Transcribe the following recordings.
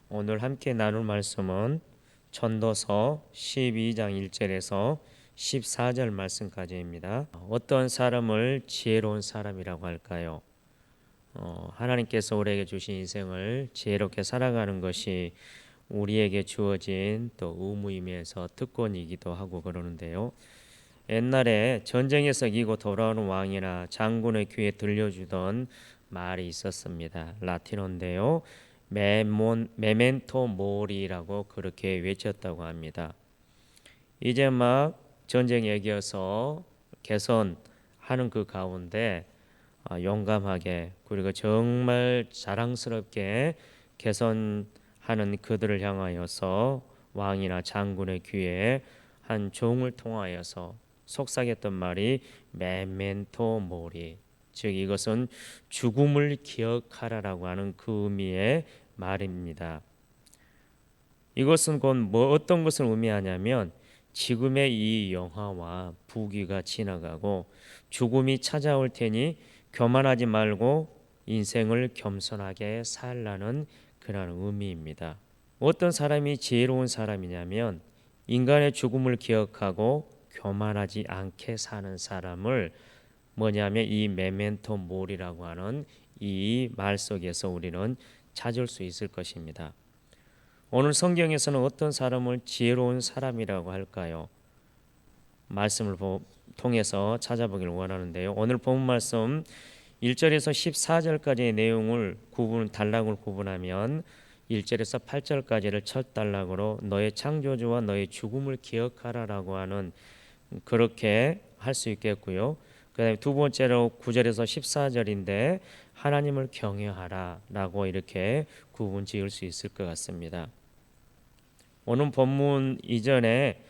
오늘 함께 나눌 말씀은 전도서 12장 1절에서 14절 말씀까지입니다. 어떤 사람을 지혜로운 사람이라고 할까요? 하나님께서 우리에게 주신 인생을 지혜롭게 살아가는 것이 우리에게 주어진 또 의무이면서 특권이기도 하고 그러는데요. 옛날에 전쟁에서 이기고 돌아오는 왕이나 장군의 귀에 들려주던 말이 있었습니다. 라틴어인데요. 메멘토 모리라고 그렇게 외쳤다고 합니다. 이제 막 전쟁 얘기여서 개선하는 그 가운데 용감하게 그리고 정말 자랑스럽게 개선하는 그들을 향하여서 왕이나 장군의 귀에 한 종을 통하여서 속삭였던 말이 메멘토 모리, 즉 이것은 죽음을 기억하라라고 하는 그 의미의 말입니다. 이것은 곧 어떤 것을 의미하냐면 지금의 이 영화와 부귀가 지나가고 죽음이 찾아올 테니 교만하지 말고 인생을 겸손하게 살라는 그런 의미입니다. 어떤 사람이 지혜로운 사람이냐면 인간의 죽음을 기억하고 교만하지 않게 사는 사람을 뭐냐면 이 메멘토 모리라고 하는 이 말 속에서 우리는 찾을 수 있을 것입니다. 오늘 성경에서는 어떤 사람을 지혜로운 사람이라고 할까요? 말씀을 통해서 찾아보기를 원하는데요. 오늘 본 말씀 1절에서 14절까지의 내용을 단락을 구분하면 1절에서 8절까지를 첫 단락으로 너의 창조주와 너의 죽음을 기억하라라고 하는 그렇게 할 수 있겠고요. 그다음에 두 번째로 9절에서 14절인데 하나님을 경외하라라고 이렇게 구분 지을 수 있을 것 같습니다. 오늘 본문 이전에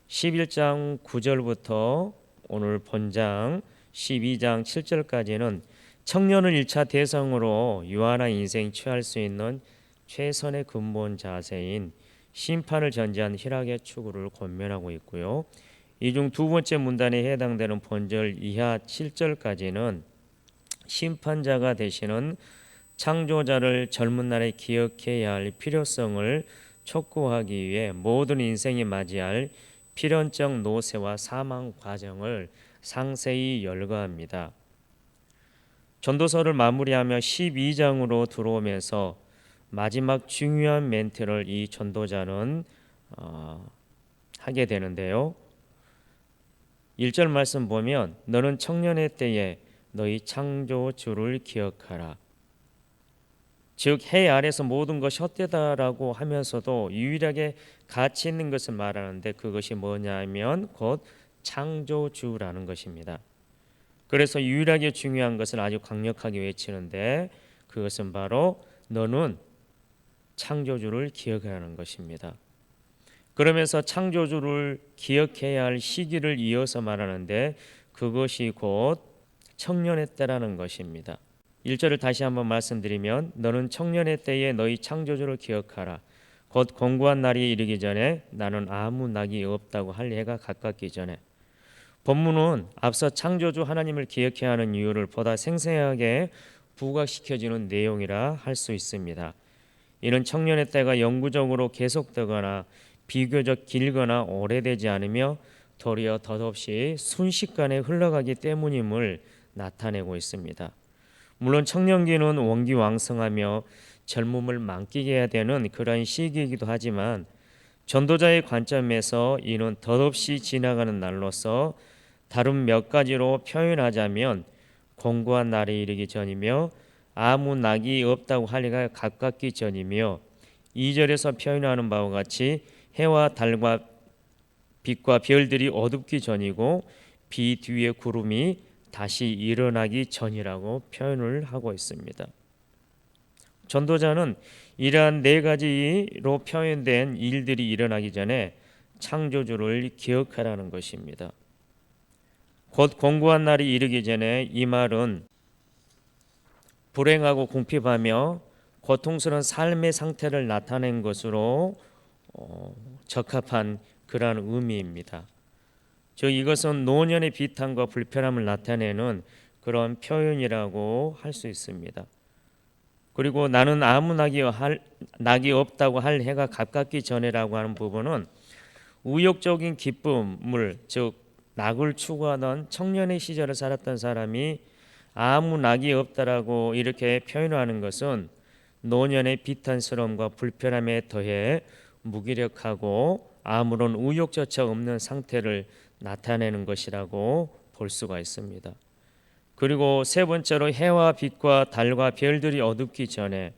11장 9절부터 오늘 본장 12장 7절까지는 청년을 1차 대상으로 유한한 인생 취할 수 있는 최선의 근본 자세인 심판을 전제한 희락의 추구를 권면하고 있고요. 이 중 두 번째 문단에 해당되는 본절 이하 7절까지는 심판자가 되시는 창조자를 젊은 날에 기억해야 할 필요성을 촉구하기 위해 모든 인생이 맞이할 필연적 노쇠와 사망 과정을 상세히 열거합니다. 전도서를 마무리하며 12장으로 들어오면서 마지막 중요한 멘트를 이 전도자는 하게 되는데요. 1절 말씀 보면 너는 청년의 때에 너희 창조주를 기억하라. 즉 해 아래서 모든 것이 헛되다라고 하면서도 유일하게 가치 있는 것을 말하는데 그것이 뭐냐면 곧 창조주라는 것입니다. 그래서 유일하게 중요한 것을 아주 강력하게 외치는데 그것은 바로 너는 창조주를 기억하라는 것입니다. 그러면서 창조주를 기억해야 할 시기를 이어서 말하는데 그것이 곧 청년의 때라는 것입니다. 1절을 다시 한번 말씀드리면 너는 청년의 때에 너희 창조주를 기억하라. 곧 공고한 날이 이르기 전에 나는 아무 낙이 없다고 할 해가 가깝기 전에. 본문은 앞서 창조주 하나님을 기억해야 하는 이유를 보다 생생하게 부각시켜주는 내용이라 할 수 있습니다. 이는 청년의 때가 영구적으로 계속되거나 비교적 길거나 오래되지 않으며 도리어 덧없이 순식간에 흘러가기 때문임을 나타내고 있습니다. 물론 청년기는 원기왕성하며 젊음을 만끽해야 해야 되는 그런 시기이기도 하지만 전도자의 관점에서 이는 덧없이 지나가는 날로서 다른 몇 가지로 표현하자면 공고한 날에 이르기 전이며 아무 낙이 없다고 할 해가 가깝기 전이며 2절에서 표현하는 바와 같이 해와 달과 빛과 별들이 어둡기 전이고 비 뒤에 구름이 다시 일어나기 전이라고 표현을 하고 있습니다. 전도자는 이러한 네 가지로 표현된 일들이 일어나기 전에 창조주를 기억하라는 것입니다. 곧 공고한 날이 이르기 전에 이 말은 불행하고 궁핍하며 고통스러운 삶의 상태를 나타낸 것으로 적합한 그러한 의미입니다. 즉 이것은 노년의 비탄과 불편함을 나타내는 그런 표현이라고 할 수 있습니다. 그리고 나는 아무 낙이 없다고 할 해가 가깝기 전에라고 하는 부분은 우욕적인 기쁨을, 즉 낙을 추구하던 청년의 시절을 살았던 사람이 아무 낙이 없다라고 이렇게 표현하는 것은 노년의 비탄스러움과 불편함에 더해 무기력하고 아무런 우욕조차 없는 상태를 나타내는 것이라고 볼 수가 있습니다. 그리고 세 번째로 해와 빛과 달과 별들이 어둡기 전에,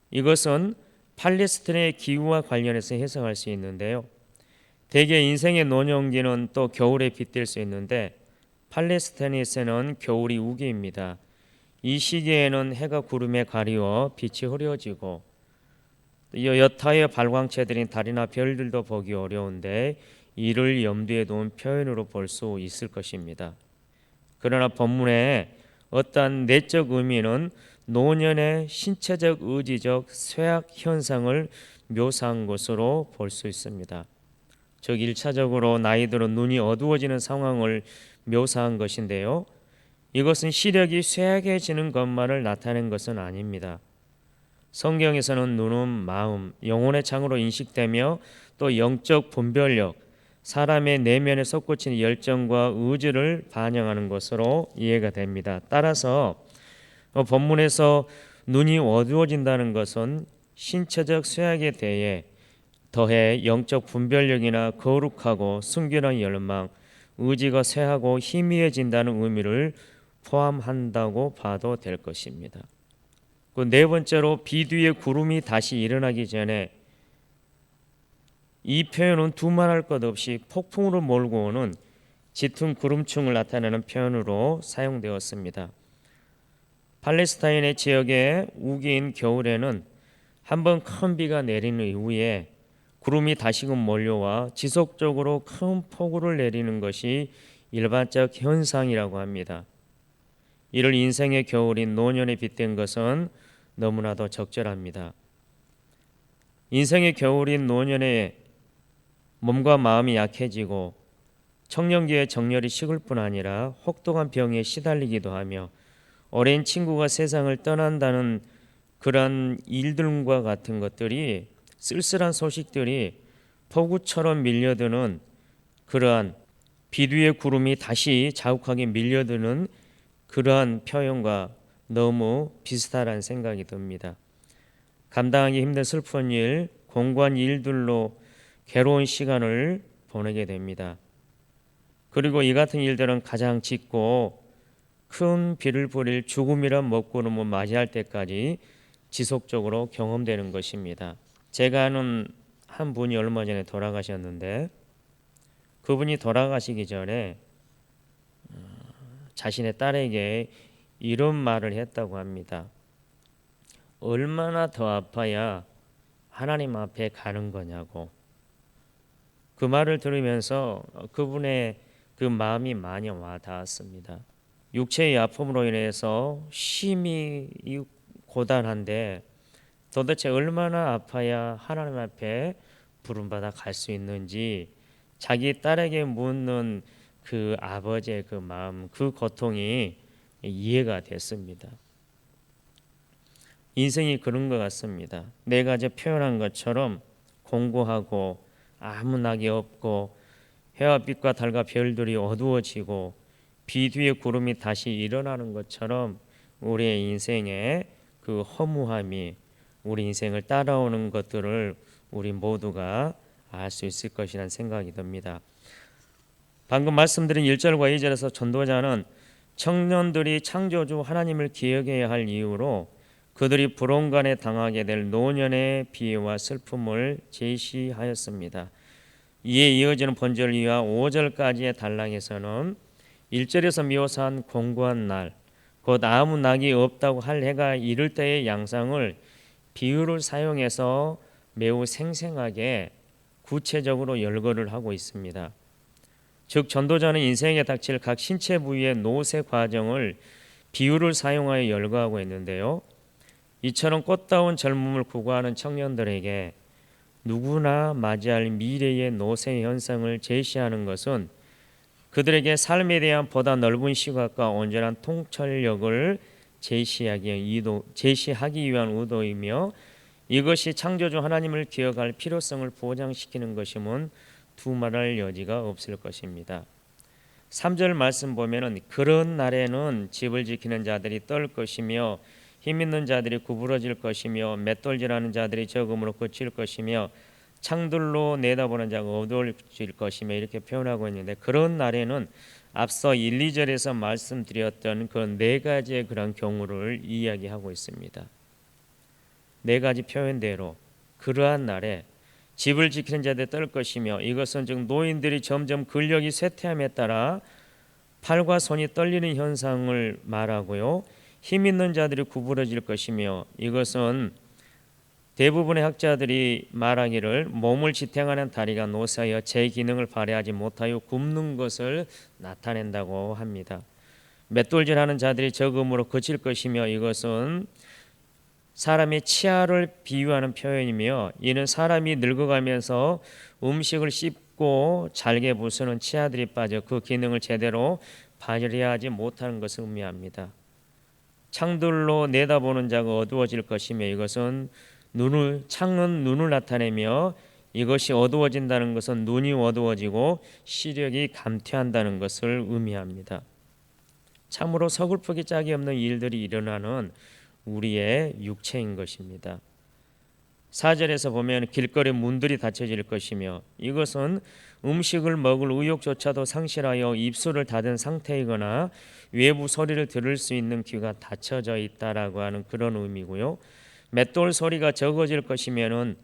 이것은 팔레스타인의 기후와 관련해서 해석할 수 있는데요. 대개 인생의 노년기는 또 겨울에 빗댈 수 있는데 팔레스타인에서는 겨울이 우기입니다. 이 시기에는 해가 구름에 가리워 빛이 흐려지고 여타의 발광체들인 달이나 별들도 보기 어려운데 이를 염두에 둔 표현으로 볼 수 있을 것입니다. 그러나 본문의 어떠한 내적 의미는 노년의 신체적 의지적 쇠약 현상을 묘사한 것으로 볼 수 있습니다. 즉 1차적으로 나이 들어 눈이 어두워지는 상황을 묘사한 것인데요. 이것은 시력이 쇠약해지는 것만을 나타낸 것은 아닙니다. 성경에서는 눈은 마음, 영혼의 창으로 인식되며 또 영적 분별력, 사람의 내면에 솟구치는 열정과 의지를 반영하는 것으로 이해가 됩니다. 따라서 본문에서 눈이 어두워진다는 것은 신체적 쇠약에 대해 더해 영적 분별력이나 거룩하고 순결한 열망, 의지가 쇠하고 희미해진다는 의미를 포함한다고 봐도 될 것입니다. 그 네 번째로 비뒤에 구름이 다시 일어나기 전에, 이 표현은 두말할 것 없이 폭풍으로 몰고 오는 짙은 구름층을 나타내는 표현으로 사용되었습니다. 팔레스타인의 지역의 우기인 겨울에는 한번 큰 비가 내린 이후에 구름이 다시금 몰려와 지속적으로 큰 폭우를 내리는 것이 일반적 현상이라고 합니다. 이를 인생의 겨울인 노년에 빗댄 것은 너무나도 적절합니다. 인생의 겨울인 노년에 몸과 마음이 약해지고 청년기의 정열이 식을 뿐 아니라 혹독한 병에 시달리기도 하며 어린 친구가 세상을 떠난다는 그런 일들과 같은 것들이, 쓸쓸한 소식들이 폭우처럼 밀려드는, 그러한 비뒤의 구름이 다시 자욱하게 밀려드는 그러한 표현과 너무 비슷하다는 생각이 듭니다. 감당하기 힘든 슬픈 일, 공고한 일들로 괴로운 시간을 보내게 됩니다. 그리고 이 같은 일들은 가장 짙고 큰 비를 뿌릴 죽음이란 먹구름을 맞이할 때까지 지속적으로 경험되는 것입니다. 제가 아는 한 분이 얼마 전에 돌아가셨는데, 그분이 돌아가시기 전에 자신의 딸에게 이런 말을 했다고 합니다. 얼마나 더 아파야 하나님 앞에 가는 거냐고. 그 말을 들으면서 그분의 그 마음이 많이 와닿았습니다. 육체의 아픔으로 인해서 심히 고단한데 도대체 얼마나 아파야 하나님 앞에 부름받아 갈 수 있는지 자기 딸에게 묻는 그 아버지의 그 마음, 그 고통이 이해가 됐습니다. 인생이 그런 것 같습니다. 내가 이제 표현한 것처럼 공고하고 아무 낙이 없고 해와 빛과 달과 별들이 어두워지고 비 뒤에 구름이 다시 일어나는 것처럼 우리의 인생에 그 허무함이 우리 인생을 따라오는 것들을 우리 모두가 알 수 있을 것이라는 생각이 듭니다. 방금 말씀드린 1절과 2절에서 전도자는 청년들이 창조주 하나님을 기억해야 할 이유로 그들이 불온간에 당하게 될 노년의 비애와 슬픔을 제시하였습니다. 이에 이어지는 본절 2와 5절까지의 단락에서는 1절에서 묘사한 공고한 날, 곧 아무 낙이 없다고 할 해가 이를 때의 양상을 비유를 사용해서 매우 생생하게 구체적으로 열거를 하고 있습니다. 즉 전도자는 인생에 닥칠 각 신체 부위의 노쇠 과정을 비유를 사용하여 열거하고 있는데요. 이처럼 꽃다운 젊음을 구가하는 청년들에게 누구나 맞이할 미래의 노쇠 현상을 제시하는 것은 그들에게 삶에 대한 보다 넓은 시각과 온전한 통찰력을 제시하기 위한 의도이며 이것이 창조주 하나님을 기억할 필요성을 보장시키는 것이면 두말할 여지가 없을 것입니다. 3절 말씀 보면은 그런 날에는 집을 지키는 자들이 떨 것이며 힘 있는 자들이 구부러질 것이며 맷돌질하는 자들이 적음으로 그칠 것이며 창들로 내다보는 자가 어두워질 것이며 이렇게 표현하고 있는데 그런 날에는 앞서 1, 2절에서 말씀드렸던 그 네 가지의 그런 경우를 이야기하고 있습니다. 네 가지 표현대로 그러한 날에 집을 지키는 자들이 떨 것이며 이것은 즉 노인들이 점점 근력이 쇠퇴함에 따라 팔과 손이 떨리는 현상을 말하고요. 힘 있는 자들이 구부러질 것이며 이것은 대부분의 학자들이 말하기를 몸을 지탱하는 다리가 노쇠하여 제 기능을 발휘하지 못하여 굽는 것을 나타낸다고 합니다. 맷돌질하는 자들이 적음으로 그칠 것이며 이것은 사람의 치아를 비유하는 표현이며 이는 사람이 늙어가면서 음식을 씹고 잘게 부수는 치아들이 빠져 그 기능을 제대로 발휘하지 못하는 것을 의미합니다. 창들로 내다보는 자가 어두워질 것이며 이것은 창은 눈을 나타내며 이것이 어두워진다는 것은 눈이 어두워지고 시력이 감퇴한다는 것을 의미합니다. 참으로 서글프기 짝이 없는 일들이 일어나는 우리의 육체인 것입니다. 4절에서 보면 길거리 문들이 닫혀질 것이며 이것은 음식을 먹을 의욕조차도 상실하여 입술을 닫은 상태이거나 외부 소리를 들을 수 있는 귀가 닫혀져 있다라고 하는 그런 의미고요. 맷돌 소리가 적어질 것이면은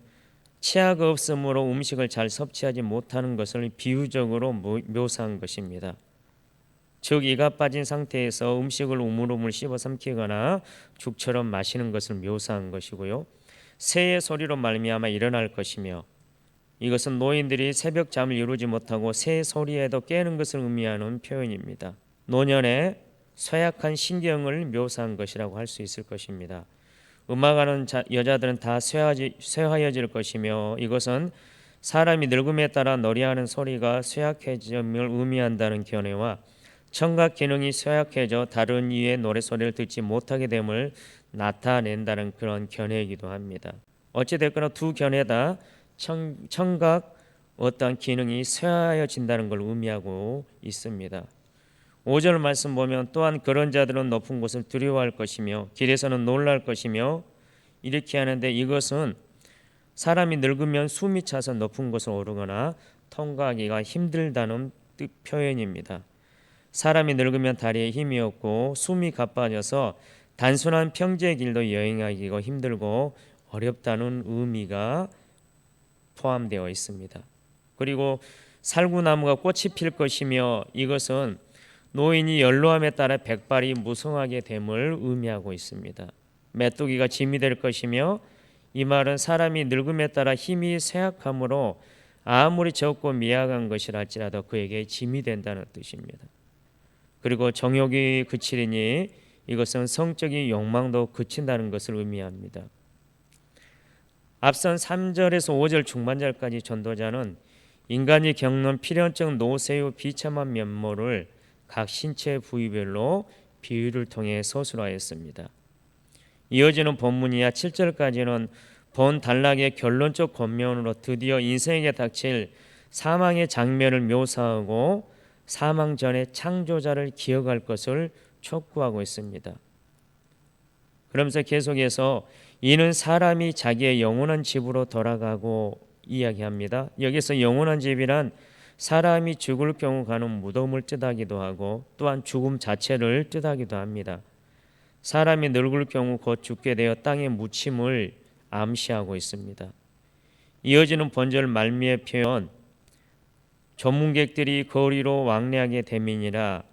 치아가 없으므로 음식을 잘 섭취하지 못하는 것을 비유적으로 묘사한 것입니다. 즉 이가 빠진 상태에서 음식을 우물우물 씹어 삼키거나 죽처럼 마시는 것을 묘사한 것이고요. 새의 소리로 말미암아 일어날 것이며 이것은 노인들이 새벽 잠을 이루지 못하고 새 소리에도 깨는 것을 의미하는 표현입니다. 노년의 쇠약한 신경을 묘사한 것이라고 할 수 있을 것입니다. 음악하는 여자들은 다 쇠하여질 것이며 이것은 사람이 늙음에 따라 노래하는 소리가 쇠약해짐을 의미한다는 견해와 청각 기능이 쇠약해져 다른 이의 노래소리를 듣지 못하게 됨을 나타낸다는 그런 견해이기도 합니다. 어찌됐거나 두 견해 다 청각 어떠한 기능이 쇠하여진다는 걸 의미하고 있습니다. 5절 말씀 보면 또한 그런 자들은 높은 곳을 두려워할 것이며 길에서는 놀랄 것이며 이렇게 하는데 이것은 사람이 늙으면 숨이 차서 높은 곳을 오르거나 통과하기가 힘들다는 뜻 표현입니다. 사람이 늙으면 다리에 힘이 없고 숨이 가빠져서 단순한 평지의 길도 여행하기가 힘들고 어렵다는 의미가 포함되어 있습니다. 그리고 살구나무가 꽃이 필 것이며 이것은 노인이 연로함에 따라 백발이 무성하게 됨을 의미하고 있습니다. 메뚜기가 짐이 될 것이며 이 말은 사람이 늙음에 따라 힘이 쇠약하므로 아무리 적고 미약한 것이라 할지라도 그에게 짐이 된다는 뜻입니다. 그리고 정욕이 그치리니 이것은 성적인 욕망도 그친다는 것을 의미합니다. 앞선 3절에서 5절 중반절까지 전도자는 인간이 겪는 필연적 노쇠의 비참한 면모를 각 신체 부위별로 비유를 통해 서술하였습니다. 이어지는 본문이야 7절까지는 본 단락의 결론적 권면으로 드디어 인생에게 닥칠 사망의 장면을 묘사하고 사망 전에 창조자를 기억할 것을 촉구하고 있습니다. 그러면서 계속해서 이는 사람이 자기의 영원한 집으로 돌아가고 이야기합니다. 여기서 영원한 집이란 사람이 죽을 경우 가는 무덤을 뜻하기도 하고 또한 죽음 자체를 뜻하기도 합니다. 사람이 늙을 경우 곧 죽게 되어 땅에 묻힘을 암시하고 있습니다. 이어지는 본절 말미의 표현 조문객들이 거리로 왕래하게 됨이니라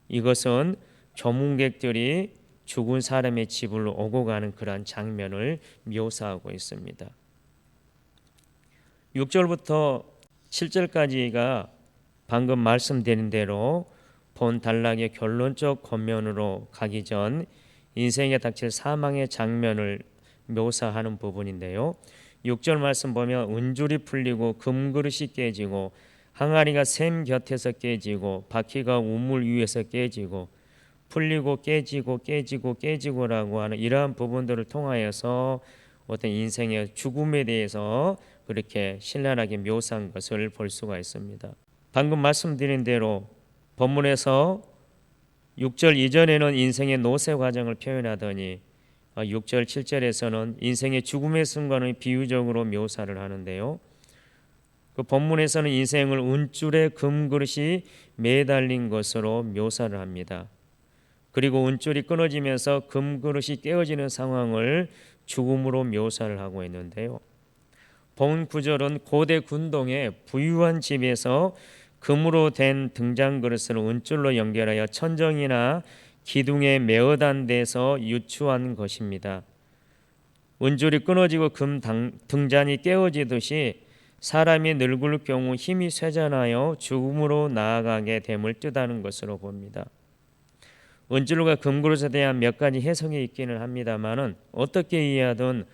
이것은 조문객들이 죽은 사람의 집을 오고 가는 그러한 장면을 묘사하고 있습니다. 6절부터 7절까지가 방금 말씀드린 대로 본 단락의 결론적 권면으로 가기 전 인생에 닥칠 사망의 장면을 묘사하는 부분인데요. 6절 말씀 보면 은줄이 풀리고 금그릇이 깨지고 항아리가 샘 곁에서 깨지고 바퀴가 우물 위에서 깨지고 풀리고 깨지고라고 하는 이러한 부분들을 통하여서 어떤 인생의 죽음에 대해서 그렇게 신랄하게 묘사한 것을 볼 수가 있습니다. 방금 말씀드린 대로 본문에서 6절 이전에는 인생의 노쇠 과정을 표현하더니 6절 7절에서는 인생의 죽음의 순간을 비유적으로 묘사를 하는데요. 그 본문에서는 인생을 은줄에 금그릇이 매달린 것으로 묘사를 합니다. 그리고 은줄이 끊어지면서 금그릇이 깨어지는 상황을 죽음으로 묘사를 하고 있는데요. 본 구절은 고대 군동의 부유한 집에서 금으로 된 등잔그릇을 은줄로 연결하여 천정이나 기둥에 매어단 데서 유추한 것입니다. 은줄이 끊어지고 금 등잔이 깨어지듯이 사람이 늙을 경우 힘이 쇠잔하여 죽음으로 나아가게 됨을 뜻하는 것으로 봅니다. 은줄과 금그릇에 대한 몇 가지 해석이 있기는 합니다만은 어떻게 이해하든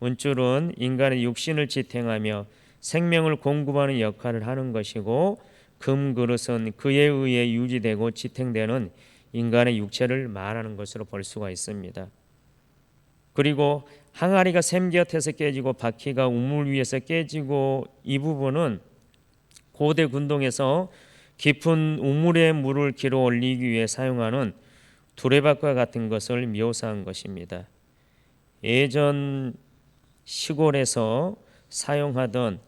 은줄은 인간의 육신을 지탱하며 생명을 공급하는 역할을 하는 것이고 금그릇은 그에 의해 유지되고 지탱되는 인간의 육체를 말하는 것으로 볼 수가 있습니다. 그리고 항아리가 샘 곁에서 깨지고 바퀴가 우물 위에서 깨지고 이 부분은 고대 군동에서 깊은 우물에 물을 길어 올리기 위해 사용하는 두레박과 같은 것을 묘사한 것입니다. 예전 시골에서 사용하던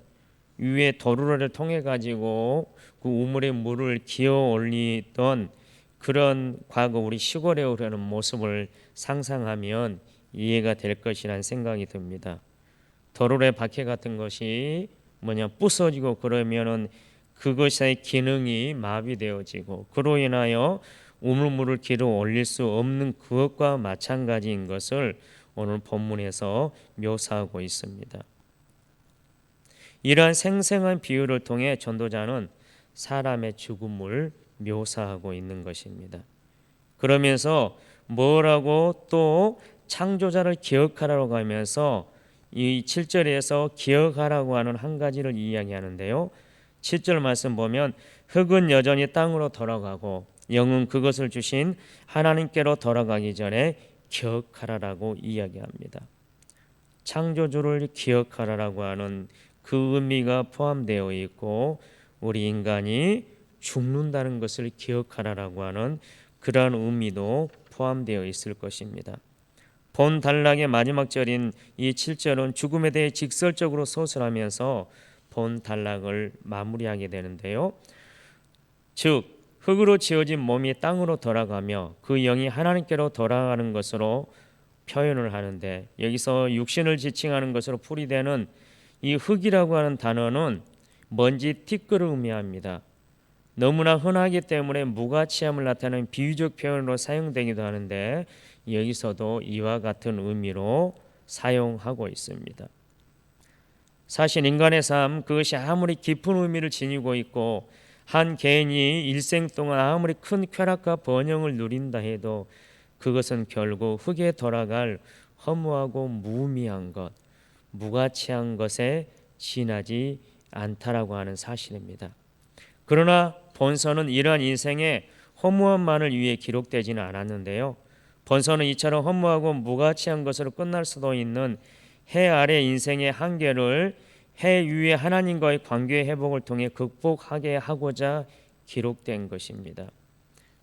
위에 도루를 통해 가지고 그 우물에 물을 기어 올리던 그런 과거 우리 시골에 오려는 모습을 상상하면 이해가 될 것이라는 생각이 듭니다. 도루의 바퀴 같은 것이 부서지고 그러면은 그것의 기능이 마비되어지고 그로 인하여 우물물을 길어 올릴 수 없는 그것과 마찬가지인 것을 오늘 본문에서 묘사하고 있습니다. 이러한 생생한 비유를 통해 전도자는 사람의 죽음을 묘사하고 있는 것입니다. 그러면서 뭐라고 또 창조자를 기억하라고 하면서 이 7절에서 기억하라고 하는 한 가지를 이야기하는데요. 7절 말씀 보면 흙은 여전히 땅으로 돌아가고 영은 그것을 주신 하나님께로 돌아가기 전에 기억하라라고 이야기합니다. 창조주를 기억하라라고 하는 그 의미가 포함되어 있고 우리 인간이 죽는다는 것을 기억하라라고 하는 그러한 의미도 포함되어 있을 것입니다. 본 단락의 마지막 절인 이 7절은 죽음에 대해 직설적으로 서술하면서 본 단락을 마무리하게 되는데요. 즉 흙으로 지어진 몸이 땅으로 돌아가며 그 영이 하나님께로 돌아가는 것으로 표현을 하는데 여기서 육신을 지칭하는 것으로 풀이되는 이 흙이라고 하는 단어는 먼지 티끌을 의미합니다. 너무나 흔하기 때문에 무가치함을 나타내는 비유적 표현으로 사용되기도 하는데 여기서도 이와 같은 의미로 사용하고 있습니다. 사실 인간의 삶 그것이 아무리 깊은 의미를 지니고 있고 한 개인이 일생 동안 아무리 큰 쾌락과 번영을 누린다 해도 그것은 결국 흙에 돌아갈 허무하고 무의미한 것, 무가치한 것에 지나지 않다라고 하는 사실입니다. 그러나 본서는 이러한 인생의 허무함만을 위해 기록되지는 않았는데요. 본서는 이처럼 허무하고 무가치한 것으로 끝날 수도 있는 해 아래 인생의 한계를 해 위의 하나님과의 관계의 회복을 통해 극복하게 하고자 기록된 것입니다.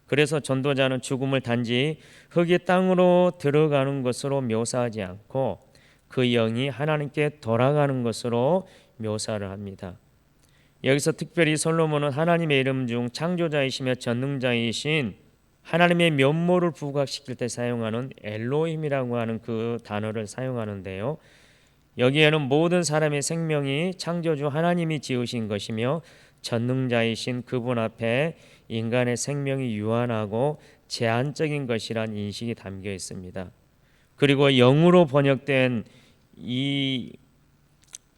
그래서 전도자는 죽음을 단지 흙이 땅으로 들어가는 것으로 묘사하지 않고 그 영이 하나님께 돌아가는 것으로 묘사를 합니다. 여기서 특별히 솔로몬은 하나님의 이름 중 창조자이시며 전능자이신 하나님의 면모를 부각시킬 때 사용하는 엘로힘이라고 하는 그 단어를 사용하는데요. 여기에는 모든 사람의 생명이 창조주 하나님이 지으신 것이며 전능자이신 그분 앞에 인간의 생명이 유한하고 제한적인 것이란 인식이 담겨 있습니다. 그리고 영으로 번역된 이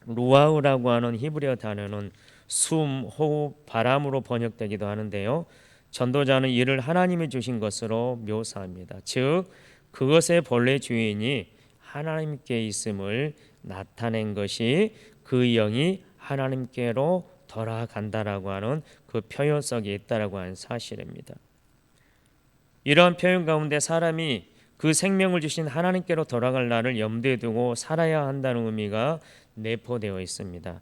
루아우라고 하는 히브리어 단어는 숨, 호흡, 바람으로 번역되기도 하는데요. 전도자는 이를 하나님이 주신 것으로 묘사합니다. 즉 그것의 본래 주인이 하나님께 있음을 나타낸 것이 그 영이 하나님께로 돌아간다라고 하는 그 표현 속에 있다라고 하는 사실입니다. 이러한 표현 가운데 사람이 그 생명을 주신 하나님께로 돌아갈 날을 염두에 두고 살아야 한다는 의미가 내포되어 있습니다.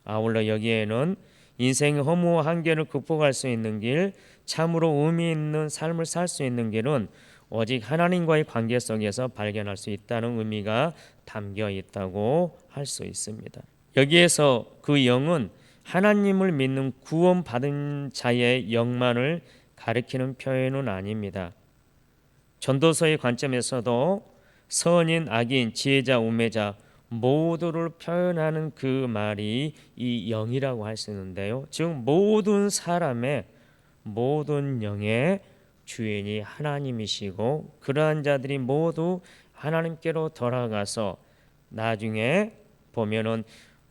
아울러 여기에는 인생의 허무와 한계를 극복할 수 있는 길, 참으로 의미 있는 삶을 살 수 있는 길은 오직 하나님과의 관계 속에서 발견할 수 있다는 의미가 담겨 있다고 할 수 있습니다. 여기에서 그 영은 하나님을 믿는 구원받은 자의 영만을 가리키는 표현은 아닙니다. 전도서의 관점에서도 선인, 악인, 지혜자, 우매자 모두를 표현하는 그 말이 이 영이라고 할 수 있는데요. 즉 모든 사람의 모든 영의 주인이 하나님이시고 그러한 자들이 모두 하나님께로 돌아가서 나중에 보면은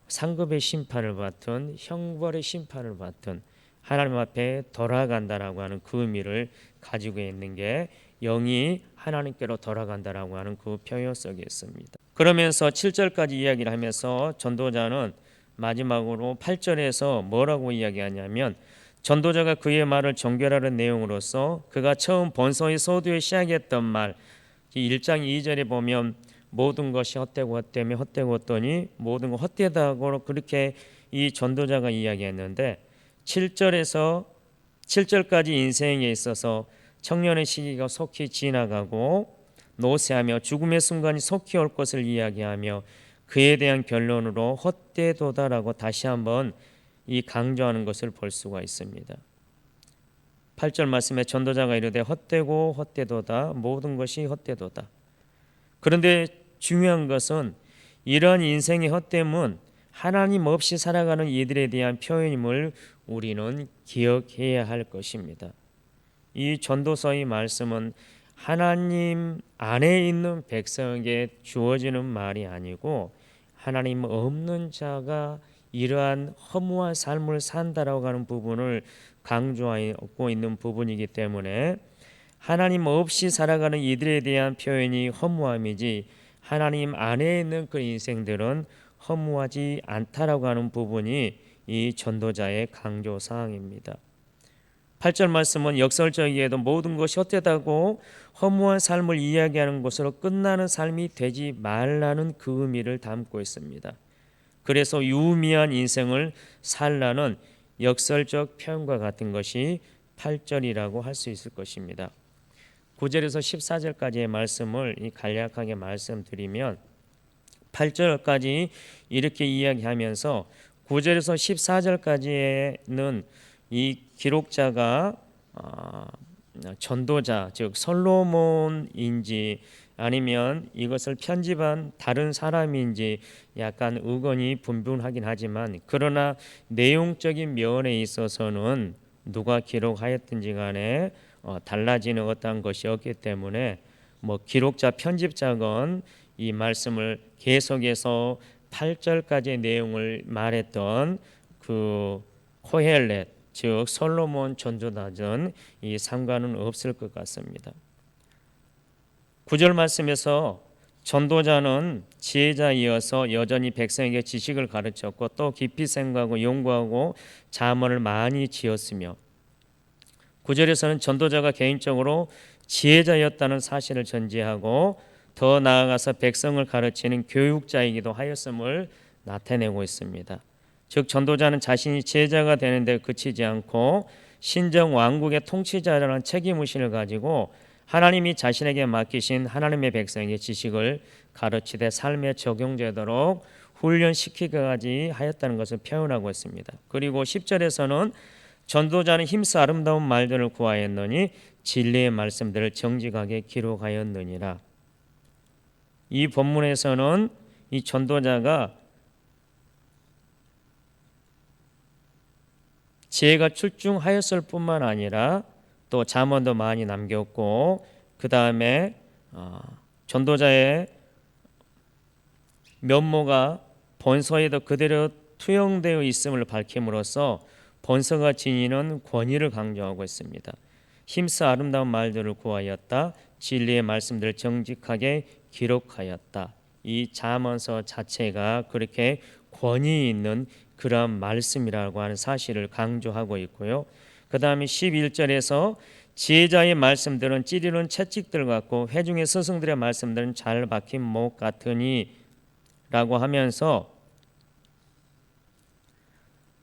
상급의 심판을 받든 형벌의 심판을 받든 하나님 앞에 돌아간다라고 하는 그 의미를 가지고 있는 게 영이 하나님께로 돌아간다라고 하는 그 표현 속에 있습니다. 그러면서 7절까지 이야기를 하면서 전도자는 마지막으로 8절에서 뭐라고 이야기하냐면 전도자가 그의 말을 정결하는 내용으로서 그가 처음 본서의 서두에 시작했던 말 1장 2절에 보면 모든 것이 헛되고 헛되며 헛되고 헛되니 모든 것 헛되다고 그렇게 이 전도자가 이야기했는데 7절까지 인생에 있어서 청년의 시기가 속히 지나가고 노쇠하며 죽음의 순간이 속히 올 것을 이야기하며 그에 대한 결론으로 헛되도다라고 다시 한번 이 강조하는 것을 볼 수가 있습니다. 8절 말씀에 전도자가 이르되 헛되고 헛되도다 모든 것이 헛되도다. 그런데 중요한 것은 이러한 인생의 헛됨은 하나님 없이 살아가는 이들에 대한 표현임을 우리는 기억해야 할 것입니다. 이 전도서의 말씀은 하나님 안에 있는 백성에게 주어지는 말이 아니고 하나님 없는 자가 이러한 허무한 삶을 산다라고 하는 부분을 강조하고 있는 부분이기 때문에 하나님 없이 살아가는 이들에 대한 표현이 허무함이지 하나님 안에 있는 그 인생들은 허무하지 않다라고 하는 부분이 이 전도자의 강조 사항입니다. 8절 말씀은 역설적이게도 모든 것이 헛되다고 허무한 삶을 이야기하는 것으로 끝나는 삶이 되지 말라는 그 의미를 담고 있습니다. 그래서 유의미한 인생을 살라는 역설적 표현과 같은 것이 8절이라고 할 수 있을 것입니다. 9절에서 14절까지의 말씀을 간략하게 말씀드리면 8절까지 이렇게 이야기하면서 9절에서 14절까지는 이 기록자가 전도자 즉 솔로몬인지 아니면 이것을 편집한 다른 사람인지 약간 의견이 분분하긴 하지만 그러나 내용적인 면에 있어서는 누가 기록하였든지 간에 달라지는 어떠한 것이 없기 때문에 기록자 편집자건 이 말씀을 계속해서 8절까지의 내용을 말했던 그 코헬렛 즉 솔로몬 전도자든 이 상관은 없을 것 같습니다. 9절 말씀에서 전도자는 지혜자이어서 여전히 백성에게 지식을 가르쳤고 또 깊이 생각하고 연구하고 자문을 많이 지었으며 9절에서는 전도자가 개인적으로 지혜자였다는 사실을 전제하고 더 나아가서 백성을 가르치는 교육자이기도 하였음을 나타내고 있습니다. 즉 전도자는 자신이 지혜자가 되는데 그치지 않고 신정 왕국의 통치자라는 책임의식을 가지고 하나님이 자신에게 맡기신 하나님의 백성에게 지식을 가르치되 삶에 적용되도록 훈련시키기까지 하였다는 것을 표현하고 있습니다. 그리고 10절에서는 전도자는 힘써 아름다운 말들을 구하였느니 진리의 말씀들을 정직하게 기록하였느니라. 이 본문에서는 이 전도자가 지혜가 출중하였을 뿐만 아니라 또 잠언도 많이 남겼고 그 다음에 전도자의 면모가 본서에도 그대로 투영되어 있음을 밝힘으로써 본서가 지니는 권위를 강조하고 있습니다. 힘써 아름다운 말들을 구하였다. 진리의 말씀들을 정직하게 기록하였다. 이 잠언서 자체가 그렇게 권위 있는 그런 말씀이라고 하는 사실을 강조하고 있고요. 그 다음에 11절에서 지혜자의 말씀들은 찌르는 채찍들 같고 회중의 스승들의 말씀들은 잘 박힌 목 같으니 라고 하면서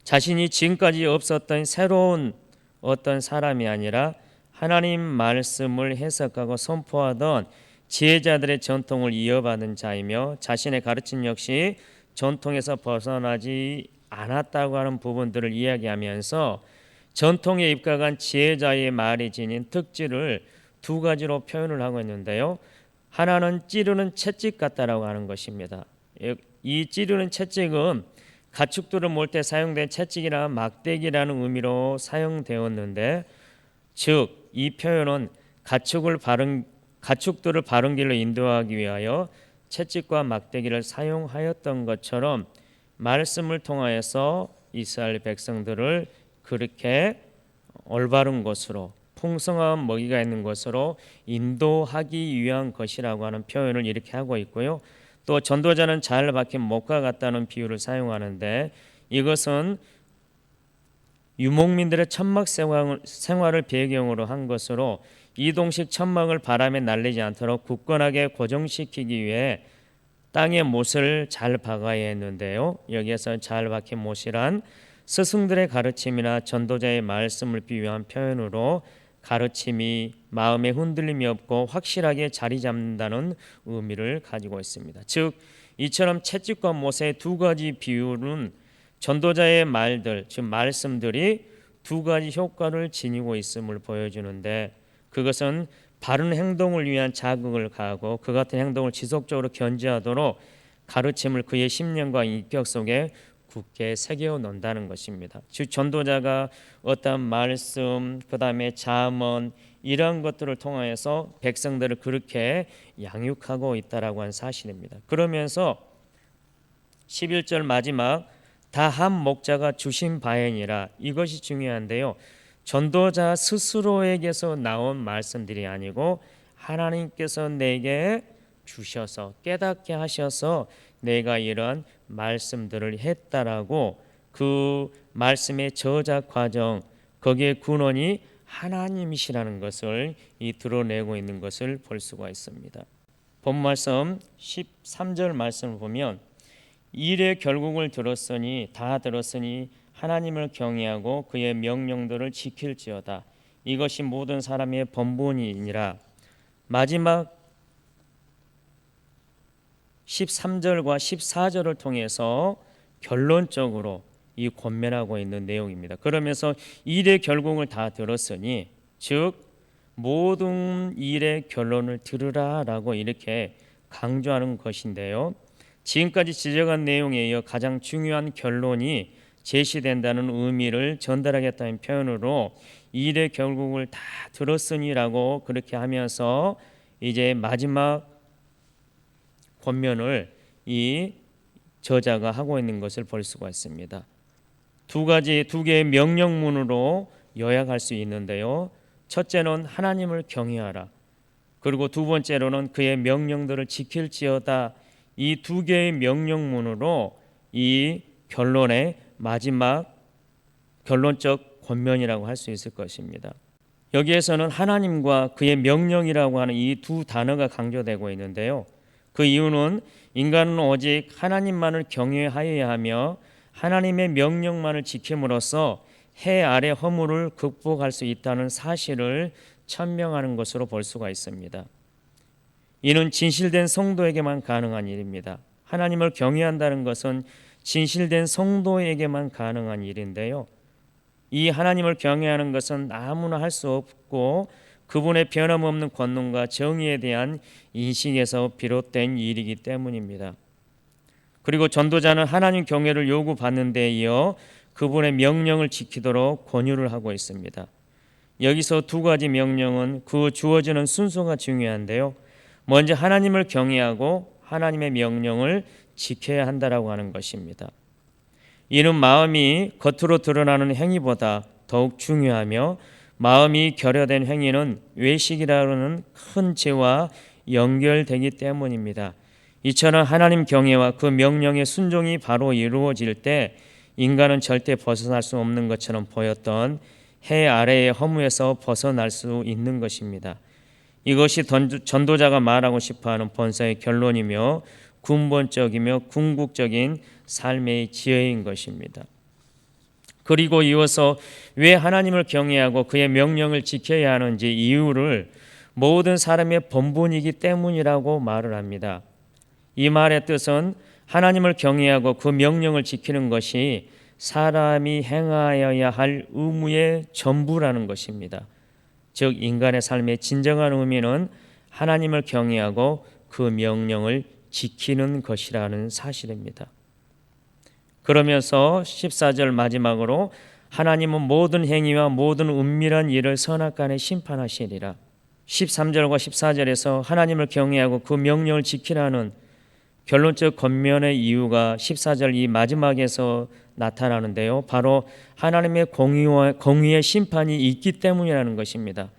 자신이 지금까지 없었던 새로운 어떤 사람이 아니라 하나님 말씀을 해석하고 선포하던 지혜자들의 전통을 이어받은 자이며 자신의 가르침 역시 전통에서 벗어나지 않았다고 하는 부분들을 이야기하면서 전통에 입각한 지혜자의 말이 지닌 특질을 두 가지로 표현을 하고 있는데요. 하나는 찌르는 채찍 같다라고 하는 것입니다. 이 찌르는 채찍은 가축들을 몰 때 사용된 채찍이나 막대기라는 의미로 사용되었는데, 즉 이 표현은 가축들을 바른 길로 인도하기 위하여 채찍과 막대기를 사용하였던 것처럼 말씀을 통하여서 이스라엘 백성들을 그렇게 올바른 곳으로, 풍성한 먹이가 있는 곳으로 인도하기 위한 것이라고 하는 표현을 이렇게 하고 있고요. 또 전도자는 잘 박힌 목과 같다는 비유를 사용하는데, 이것은 유목민들의 천막 생활을 배경으로 한 것으로 이동식 천막을 바람에 날리지 않도록 굳건하게 고정시키기 위해 땅에 못을 잘 박아야 했는데요. 여기에서 잘 박힌 못이란 스승들의 가르침이나 전도자의 말씀을 비유한 표현으로 가르침이 마음에 흔들림이 없고 확실하게 자리 잡는다는 의미를 가지고 있습니다. 즉 이처럼 채찍과 못의 두 가지 비유는 전도자의 말들, 즉 말씀들이 두 가지 효과를 지니고 있음을 보여주는데, 그것은 바른 행동을 위한 자극을 가하고 그 같은 행동을 지속적으로 견지하도록 가르침을 그의 심령과 인격 속에 굳게 새겨 놓는다는 것입니다. 즉 전도자가 어떤 말씀, 그 다음에 잠언 이런 것들을 통하여서 백성들을 그렇게 양육하고 있다라고 하는 사실입니다. 그러면서 11절 마지막 다 한 목자가 주신 바이니라, 이것이 중요한데요. 전도자 스스로에게서 나온 말씀들이 아니고 하나님께서 내게 주셔서 깨닫게 하셔서 내가 이런 말씀들을 했다라고, 그 말씀의 저작 과정, 거기에 근원이 하나님이시라는 것을 드러내고 있는 것을 볼 수가 있습니다. 본 말씀 13절 말씀을 보면 일의 결국을 다 들었으니 하나님을 경외하고 그의 명령들을 지킬지어다. 이것이 모든 사람의 본분이니라. 마지막 13절과 14절을 통해서 결론적으로 이 권면하고 있는 내용입니다. 그러면서 일의 결국을 다 들었으니, 즉 모든 일의 결론을 들으라라고 이렇게 강조하는 것인데요. 지금까지 지적한 내용에 이어 가장 중요한 결론이 제시된다는 의미를 전달하겠다는 표현으로 일의 결국을 다 들었으니라고 그렇게 하면서 이제 마지막 권면을 이 저자가 하고 있는 것을 볼 수가 있습니다. 두 개의 명령문으로 요약할 수 있는데요. 첫째는 하나님을 경외하라. 그리고 두 번째로는 그의 명령들을 지킬지어다. 이 두 개의 명령문으로 이 결론의 마지막 결론적 권면이라고 할 수 있을 것입니다. 여기에서는 하나님과 그의 명령이라고 하는 이 두 단어가 강조되고 있는데요. 그 이유는 인간은 오직 하나님만을 경외하여야 하며 하나님의 명령만을 지킴으로써 해 아래 허물을 극복할 수 있다는 사실을 천명하는 것으로 볼 수가 있습니다. 이는 진실된 성도에게만 가능한 일입니다. 하나님을 경외한다는 것은 진실된 성도에게만 가능한 일인데요. 이 하나님을 경외하는 것은 아무나 할 수 없고 그분의 변함없는 권능과 정의에 대한 인식에서 비롯된 일이기 때문입니다. 그리고 전도자는 하나님 경외를 요구받는 데 이어 그분의 명령을 지키도록 권유를 하고 있습니다. 여기서 두 가지 명령은 그 주어지는 순서가 중요한데요. 먼저 하나님을 경외하고 하나님의 명령을 지켜야 한다라고 하는 것입니다. 이는 마음이 겉으로 드러나는 행위보다 더욱 중요하며 마음이 결여된 행위는 외식이라는 큰 죄와 연결되기 때문입니다. 이처럼 하나님 경외와 그 명령의 순종이 바로 이루어질 때 인간은 절대 벗어날 수 없는 것처럼 보였던 해 아래의 허무에서 벗어날 수 있는 것입니다. 이것이 전도자가 말하고 싶어하는 본서의 결론이며 근본적이며 궁극적인 삶의 지혜인 것입니다. 그리고 이어서 왜 하나님을 경외하고 그의 명령을 지켜야 하는지 이유를 모든 사람의 본분이기 때문이라고 말을 합니다. 이 말의 뜻은 하나님을 경외하고 그 명령을 지키는 것이 사람이 행하여야 할 의무의 전부라는 것입니다. 즉 인간의 삶의 진정한 의미는 하나님을 경외하고 그 명령을 지키는 것이라는 사실입니다. 그러면서 14절 마지막으로 하나님은 모든 행위와 모든 은밀한 일을 선악간에 심판하시리라. 13절과 14절에서 하나님을 경외하고 그 명령을 지키라는 결론적 권면의 이유가 14절 이 마지막에서 나타나는데요. 바로 하나님의 공의의 심판이 있기 때문이라는 것입니다.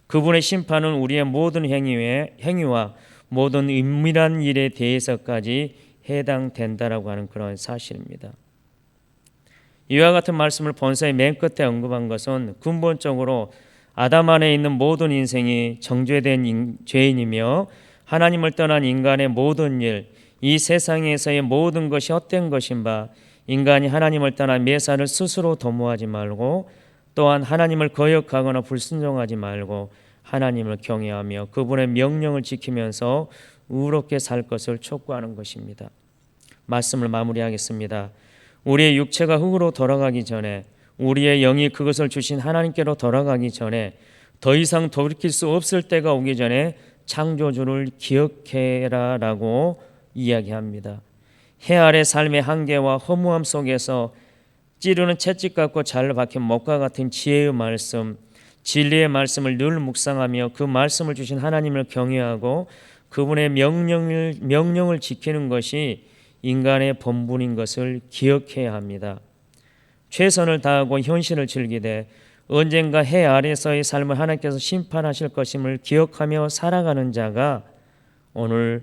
그분의 심판은 우리의 모든 행위와 모든 은밀한 일에 대해서까지 해당된다라고 하는 그런 사실입니다. 이와 같은 말씀을 본서의 맨 끝에 언급한 것은 근본적으로 아담 안에 있는 모든 인생이 정죄된 죄인이며 하나님을 떠난 인간의 모든 일, 이 세상에서의 모든 것이 헛된 것인 바 인간이 하나님을 떠나 매사를 스스로 도모하지 말고 또한 하나님을 거역하거나 불순종하지 말고 하나님을 경외하며 그분의 명령을 지키면서 의롭게 살 것을 촉구하는 것입니다. 말씀을 마무리하겠습니다. 우리의 육체가 흙으로 돌아가기 전에 우리의 영이 그것을 주신 하나님께로 돌아가기 전에 더 이상 돌이킬 수 없을 때가 오기 전에 창조주를 기억해라 라고 이야기합니다. 해 아래 삶의 한계와 허무함 속에서 찌르는 채찍 같고 잘 박힌 목과 같은 지혜의 말씀, 진리의 말씀을 늘 묵상하며 그 말씀을 주신 하나님을 경외하고 그분의 명령을 지키는 것이 인간의 본분인 것을 기억해야 합니다. 최선을 다하고 현실을 즐기되 언젠가 해 아래서의 삶을 하나님께서 심판하실 것임을 기억하며 살아가는 자가 오늘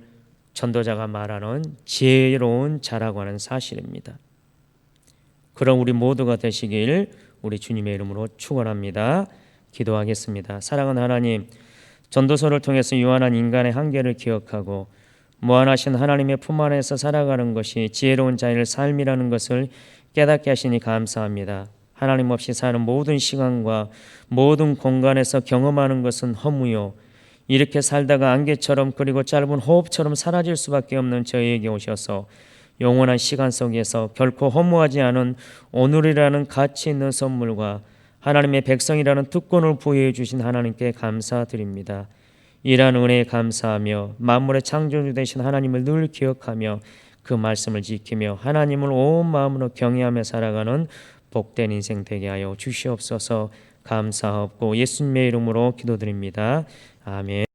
전도자가 말하는 지혜로운 자라고 하는 사실입니다. 그럼 우리 모두가 되시길 우리 주님의 이름으로 축원합니다. 기도하겠습니다. 사랑하는 하나님, 전도서를 통해서 유한한 인간의 한계를 기억하고 무한하신 하나님의 품 안에서 살아가는 것이 지혜로운 자의 삶이라는 것을 깨닫게 하시니 감사합니다. 하나님 없이 사는 모든 시간과 모든 공간에서 경험하는 것은 허무요, 이렇게 살다가 안개처럼 그리고 짧은 호흡처럼 사라질 수밖에 없는 저희에게 오셔서 영원한 시간 속에서 결코 허무하지 않은 오늘이라는 가치 있는 선물과 하나님의 백성이라는 특권을 부여해 주신 하나님께 감사드립니다. 이러한 은혜에 감사하며 만물의 창조주 되신 하나님을 늘 기억하며 그 말씀을 지키며 하나님을 온 마음으로 경외하며 살아가는 복된 인생 되게 하여 주시옵소서. 감사하옵고 예수님의 이름으로 기도드립니다. 아멘.